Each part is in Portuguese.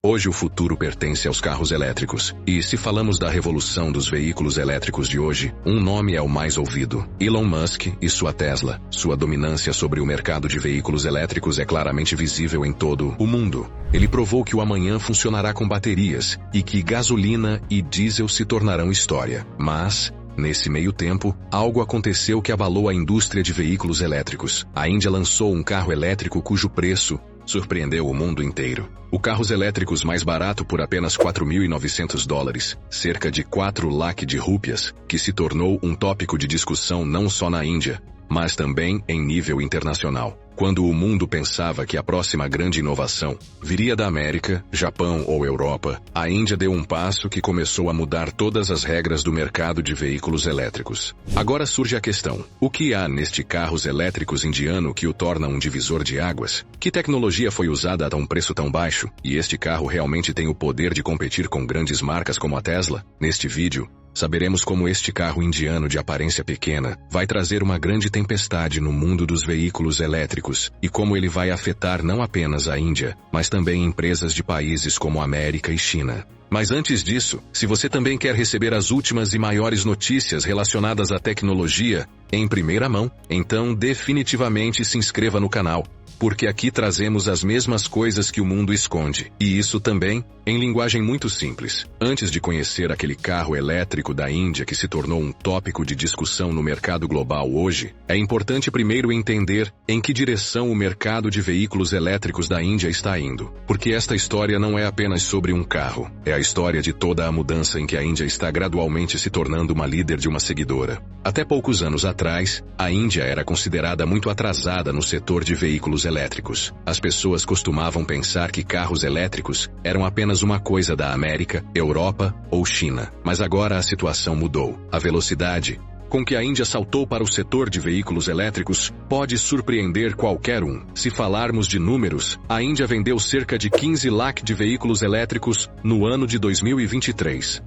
Hoje o futuro pertence aos carros elétricos. E se falamos da revolução dos veículos elétricos de hoje, um nome é o mais ouvido: Elon Musk e sua Tesla. Sua dominância sobre o mercado de veículos elétricos é claramente visível em todo o mundo. Ele provou que o amanhã funcionará com baterias e que gasolina e diesel se tornarão história. Mas, nesse meio tempo, algo aconteceu que abalou a indústria de veículos elétricos. A Índia lançou um carro elétrico cujo preço surpreendeu o mundo inteiro. O carros elétricos mais barato por apenas $4.900, cerca de 4 lakh de rúpias, que se tornou um tópico de discussão não só na Índia, mas também em nível internacional. Quando o mundo pensava que a próxima grande inovação viria da América, Japão ou Europa, a Índia deu um passo que começou a mudar todas as regras do mercado de veículos elétricos. Agora surge a questão: o que há neste carros elétricos indiano que o torna um divisor de águas? Que tecnologia foi usada a um preço tão baixo? E este carro realmente tem o poder de competir com grandes marcas como a Tesla? Neste vídeo, saberemos como este carro indiano de aparência pequena vai trazer uma grande tempestade no mundo dos veículos elétricos e como ele vai afetar não apenas a Índia, mas também empresas de países como América e China. Mas antes disso, se você também quer receber as últimas e maiores notícias relacionadas à tecnologia em primeira mão, então definitivamente se inscreva no canal, porque aqui trazemos as mesmas coisas que o mundo esconde. E isso também, em linguagem muito simples. Antes de conhecer aquele carro elétrico da Índia que se tornou um tópico de discussão no mercado global hoje, é importante primeiro entender em que direção o mercado de veículos elétricos da Índia está indo. Porque esta história não é apenas sobre um carro, é a história de toda a mudança em que a Índia está gradualmente se tornando uma líder de uma seguidora. Até poucos anos atrás, a Índia era considerada muito atrasada no setor de veículos elétricos. As pessoas costumavam pensar que carros elétricos eram apenas uma coisa da América, Europa ou China. Mas agora a situação mudou. A velocidade com que a Índia saltou para o setor de veículos elétricos pode surpreender qualquer um. Se falarmos de números, a Índia vendeu cerca de 15 lakh de veículos elétricos no ano de 2023.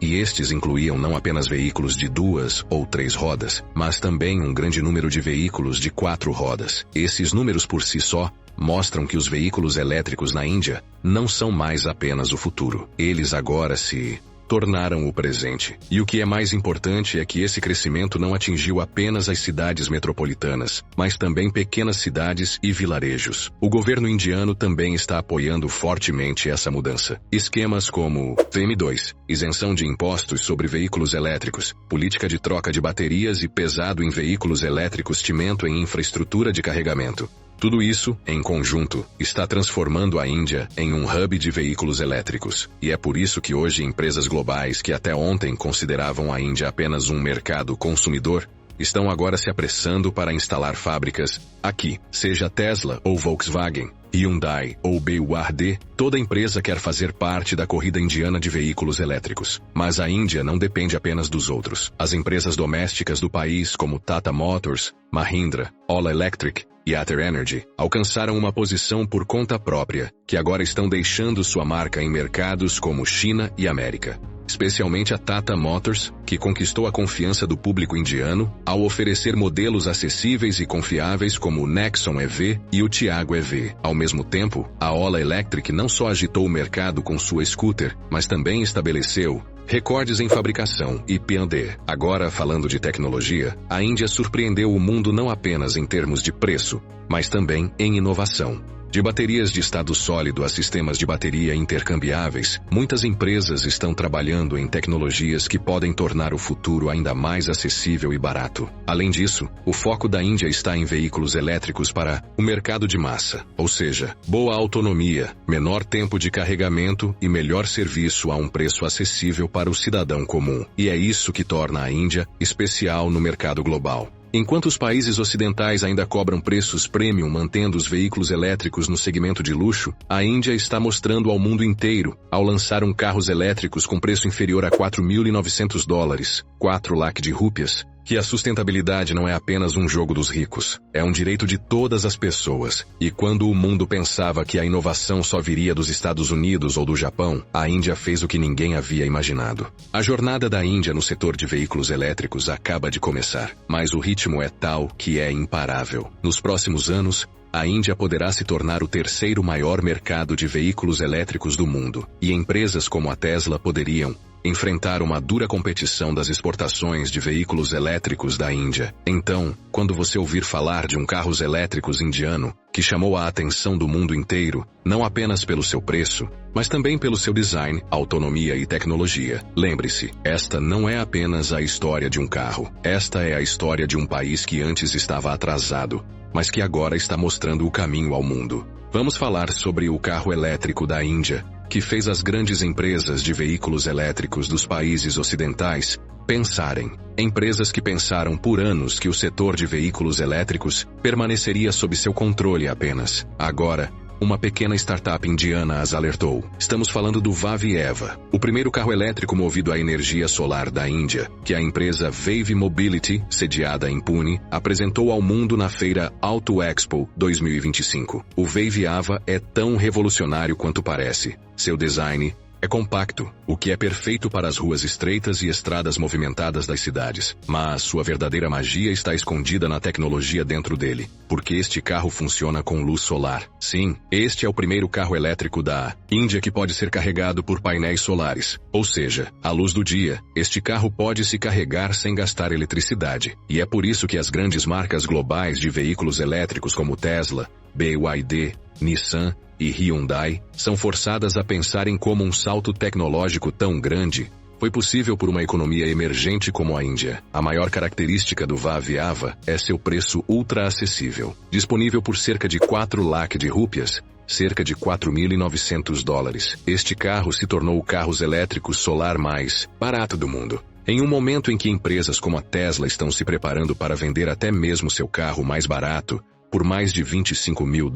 E estes incluíam não apenas veículos de 2 ou 3 rodas, mas também um grande número de veículos de 4 rodas. Esses números por si só mostram que os veículos elétricos na Índia não são mais apenas o futuro. Eles agora se tornaram o presente. E o que é mais importante é que esse crescimento não atingiu apenas as cidades metropolitanas, mas também pequenas cidades e vilarejos. O governo indiano também está apoiando fortemente essa mudança. Esquemas como FAME2, isenção de impostos sobre veículos elétricos, política de troca de baterias e pesado em veículos elétricos, investimento em infraestrutura de carregamento. Tudo isso, em conjunto, está transformando a Índia em um hub de veículos elétricos. E é por isso que hoje empresas globais que até ontem consideravam a Índia apenas um mercado consumidor, estão agora se apressando para instalar fábricas aqui. Seja Tesla ou Volkswagen, Hyundai ou BYD, toda empresa quer fazer parte da corrida indiana de veículos elétricos. Mas a Índia não depende apenas dos outros. As empresas domésticas do país como Tata Motors, Mahindra, Ola Electric e Aether Energy alcançaram uma posição por conta própria, que agora estão deixando sua marca em mercados como China e América. Especialmente a Tata Motors, que conquistou a confiança do público indiano ao oferecer modelos acessíveis e confiáveis como o Nexon EV e o Tiago EV. Ao mesmo tempo, a Ola Electric não só agitou o mercado com sua scooter, mas também estabeleceu recordes em fabricação e P&D. Agora, falando de tecnologia, a Índia surpreendeu o mundo não apenas em termos de preço, mas também em inovação. De baterias de estado sólido a sistemas de bateria intercambiáveis, muitas empresas estão trabalhando em tecnologias que podem tornar o futuro ainda mais acessível e barato. Além disso, o foco da Índia está em veículos elétricos para o mercado de massa, ou seja, boa autonomia, menor tempo de carregamento e melhor serviço a um preço acessível para o cidadão comum. E é isso que torna a Índia especial no mercado global. Enquanto os países ocidentais ainda cobram preços premium mantendo os veículos elétricos no segmento de luxo, a Índia está mostrando ao mundo inteiro, ao lançar carros elétricos com preço inferior a $4.900, 4 lakh de rúpias, que a sustentabilidade não é apenas um jogo dos ricos, é um direito de todas as pessoas. E quando o mundo pensava que a inovação só viria dos Estados Unidos ou do Japão, a Índia fez o que ninguém havia imaginado. A jornada da Índia no setor de veículos elétricos acaba de começar, mas o ritmo é tal que é imparável. Nos próximos anos, a Índia poderá se tornar o terceiro maior mercado de veículos elétricos do mundo, e empresas como a Tesla poderiam enfrentar uma dura competição das exportações de veículos elétricos da Índia. Então, quando você ouvir falar de um carros elétricos indiano, que chamou a atenção do mundo inteiro, não apenas pelo seu preço, mas também pelo seu design, autonomia e tecnologia, lembre-se, esta não é apenas a história de um carro. Esta é a história de um país que antes estava atrasado, mas que agora está mostrando o caminho ao mundo. Vamos falar sobre o carro elétrico da Índia, que fez as grandes empresas de veículos elétricos dos países ocidentais pensarem. Empresas que pensaram por anos que o setor de veículos elétricos permaneceria sob seu controle apenas. Agora, uma pequena startup indiana as alertou. Estamos falando do VAV-EVA, o primeiro carro elétrico movido à energia solar da Índia, que a empresa Wave Mobility, sediada em Pune, apresentou ao mundo na feira Auto Expo 2025. O VAV-EVA é tão revolucionário quanto parece. Seu design é compacto, o que é perfeito para as ruas estreitas e estradas movimentadas das cidades. Mas sua verdadeira magia está escondida na tecnologia dentro dele, porque este carro funciona com luz solar. Sim, este é o primeiro carro elétrico da Índia que pode ser carregado por painéis solares. Ou seja, à luz do dia, este carro pode se carregar sem gastar eletricidade. E é por isso que as grandes marcas globais de veículos elétricos como Tesla, BYD, Nissan e Hyundai são forçadas a pensar em como um salto tecnológico tão grande foi possível por uma economia emergente como a Índia. A maior característica do VAV-EVA é seu preço ultra acessível. Disponível por cerca de 4 lakh de rúpias, cerca de $4.900. Este carro se tornou o carro elétrico solar mais barato do mundo. Em um momento em que empresas como a Tesla estão se preparando para vender até mesmo seu carro mais barato, por mais de $25 mil,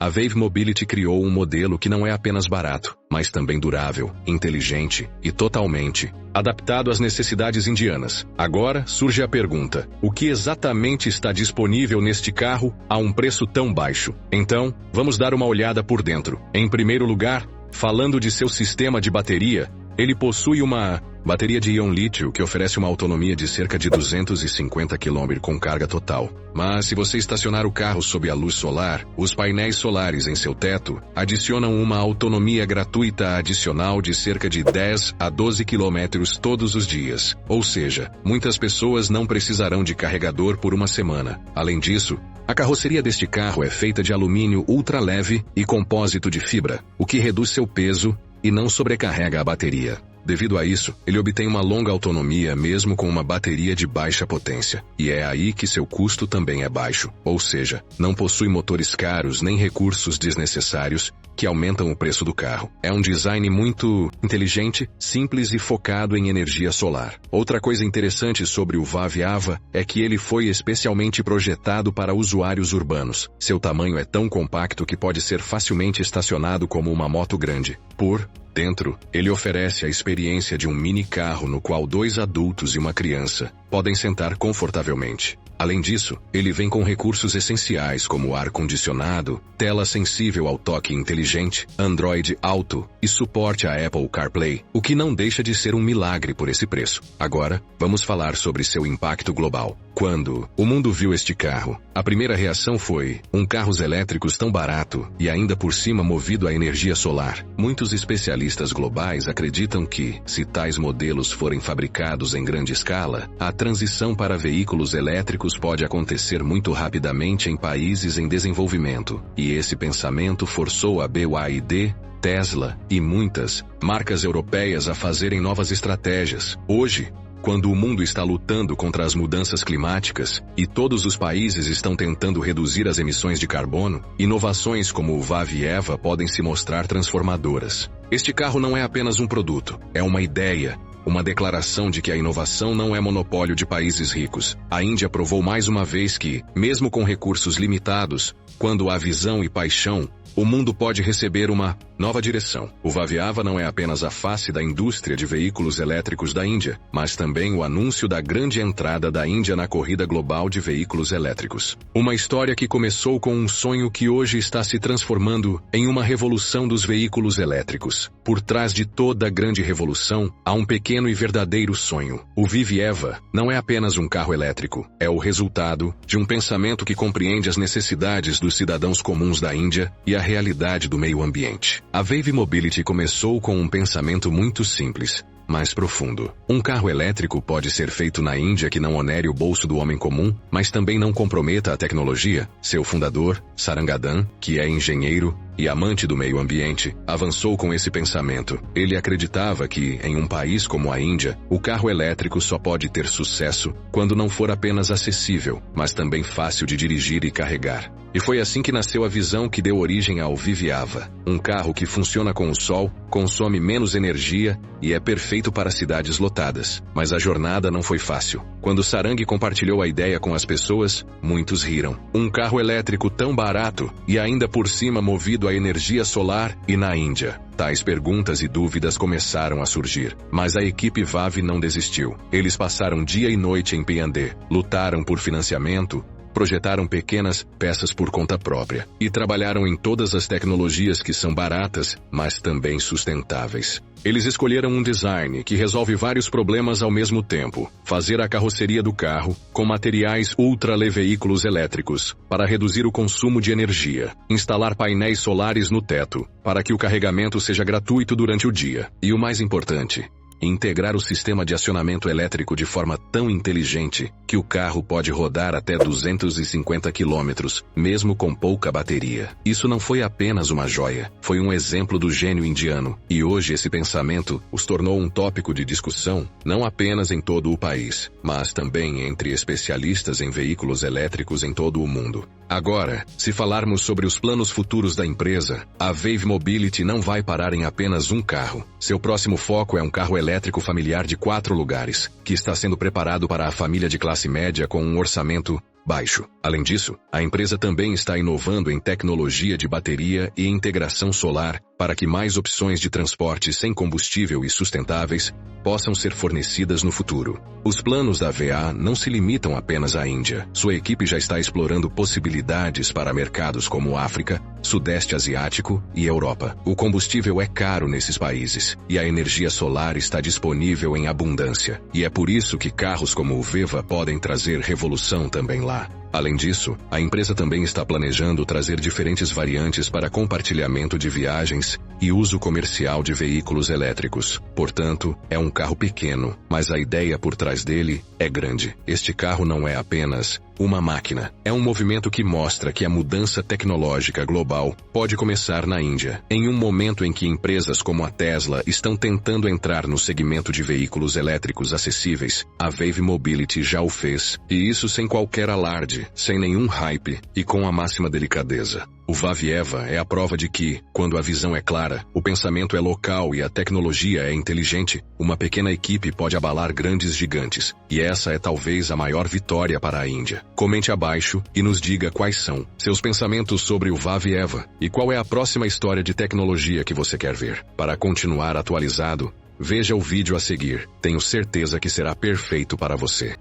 a Wave Mobility criou um modelo que não é apenas barato, mas também durável, inteligente e totalmente adaptado às necessidades indianas. Agora surge a pergunta: o que exatamente está disponível neste carro a um preço tão baixo? Então, vamos dar uma olhada por dentro. Em primeiro lugar, falando de seu sistema de bateria, ele possui uma bateria de íon lítio que oferece uma autonomia de cerca de 250 km com carga total. Mas se você estacionar o carro sob a luz solar, os painéis solares em seu teto adicionam uma autonomia gratuita adicional de cerca de 10 a 12 km todos os dias. Ou seja, muitas pessoas não precisarão de carregador por uma semana. Além disso, a carroceria deste carro é feita de alumínio ultra leve e compósito de fibra, o que reduz seu peso e não sobrecarrega a bateria. Devido a isso, ele obtém uma longa autonomia mesmo com uma bateria de baixa potência. E é aí que seu custo também é baixo, ou seja, não possui motores caros nem recursos desnecessários que aumentam o preço do carro. É um design muito inteligente, simples e focado em energia solar. Outra coisa interessante sobre o VAV-EVA é que ele foi especialmente projetado para usuários urbanos. Seu tamanho é tão compacto que pode ser facilmente estacionado como uma moto grande. Por dentro, ele oferece a experiência de um mini carro no qual 2 adultos e uma criança podem sentar confortavelmente. Além disso, ele vem com recursos essenciais como ar-condicionado, tela sensível ao toque inteligente, Android Auto e suporte a Apple CarPlay, o que não deixa de ser um milagre por esse preço. Agora, vamos falar sobre seu impacto global. Quando o mundo viu este carro, a primeira reação foi: um carros elétricos tão barato e ainda por cima movido a energia solar. Muitos especialistas globais acreditam que, se tais modelos forem fabricados em grande escala, a transição para veículos elétricos pode acontecer muito rapidamente em países em desenvolvimento. E esse pensamento forçou a BYD, Tesla e muitas marcas europeias a fazerem novas estratégias. Hoje, quando o mundo está lutando contra as mudanças climáticas e todos os países estão tentando reduzir as emissões de carbono, inovações como o VAV-EVA podem se mostrar transformadoras. Este carro não é apenas um produto, é uma ideia, uma declaração de que a inovação não é monopólio de países ricos. A Índia provou mais uma vez que, mesmo com recursos limitados, quando há visão e paixão, o mundo pode receber uma Nova direção. O Vaviava não é apenas a face da indústria de veículos elétricos da Índia, mas também o anúncio da grande entrada da Índia na corrida global de veículos elétricos. Uma história que começou com um sonho que hoje está se transformando em uma revolução dos veículos elétricos. Por trás de toda grande revolução, há um pequeno e verdadeiro sonho. O Vaviava não é apenas um carro elétrico, é o resultado de um pensamento que compreende as necessidades dos cidadãos comuns da Índia e a realidade do meio ambiente. A Vavi Mobility começou com um pensamento muito simples, mais profundo. Um carro elétrico pode ser feito na Índia que não onere o bolso do homem comum, mas também não comprometa a tecnologia. Seu fundador, Sarangadan, que é engenheiro e amante do meio ambiente, avançou com esse pensamento. Ele acreditava que, em um país como a Índia, o carro elétrico só pode ter sucesso quando não for apenas acessível, mas também fácil de dirigir e carregar. E foi assim que nasceu a visão que deu origem ao Vaviava. Um carro que funciona com o sol, consome menos energia e é perfeito para cidades lotadas. Mas a jornada não foi fácil. Quando Sarang compartilhou a ideia com as pessoas, muitos riram. Um carro elétrico tão barato e ainda por cima movido a energia solar e na Índia. Tais perguntas e dúvidas começaram a surgir, mas a equipe Vavi não desistiu. Eles passaram dia e noite em P&D, lutaram por financiamento, projetaram pequenas peças por conta própria e trabalharam em todas as tecnologias que são baratas, mas também sustentáveis. Eles escolheram um design que resolve vários problemas ao mesmo tempo. Fazer a carroceria do carro com materiais ultra-leve veículos elétricos para reduzir o consumo de energia. Instalar painéis solares no teto para que o carregamento seja gratuito durante o dia. E o mais importante, integrar o sistema de acionamento elétrico de forma tão inteligente que o carro pode rodar até 250 km, mesmo com pouca bateria. Isso não foi apenas uma joia, foi um exemplo do gênio indiano, e hoje esse pensamento os tornou um tópico de discussão, não apenas em todo o país, mas também entre especialistas em veículos elétricos em todo o mundo. Agora, se falarmos sobre os planos futuros da empresa, a Vavi Mobility não vai parar em apenas um carro. Seu próximo foco é um carro elétrico familiar de 4 lugares, que está sendo preparado para a família de classe média com um orçamento baixo. Além disso, a empresa também está inovando em tecnologia de bateria e integração solar para que mais opções de transporte sem combustível e sustentáveis possam ser fornecidas no futuro. Os planos da VA não se limitam apenas à Índia. Sua equipe já está explorando possibilidades para mercados como África, Sudeste Asiático e Europa. O combustível é caro nesses países e a energia solar está disponível em abundância. E é por isso que carros como o Veva podem trazer revolução também lá. Além disso, a empresa também está planejando trazer diferentes variantes para compartilhamento de viagens e uso comercial de veículos elétricos. Portanto, é um carro pequeno, mas a ideia por trás dele é grande. Este carro não é apenas uma máquina. É um movimento que mostra que a mudança tecnológica global pode começar na Índia. Em um momento em que empresas como a Tesla estão tentando entrar no segmento de veículos elétricos acessíveis, a Vavi Mobility já o fez, e isso sem qualquer alarde, sem nenhum hype e com a máxima delicadeza. O Vaviava é a prova de que, quando a visão é clara, o pensamento é local e a tecnologia é inteligente, uma pequena equipe pode abalar grandes gigantes. E essa é talvez a maior vitória para a Índia. Comente abaixo e nos diga quais são seus pensamentos sobre o Vaviava e qual é a próxima história de tecnologia que você quer ver. Para continuar atualizado, veja o vídeo a seguir. Tenho certeza que será perfeito para você.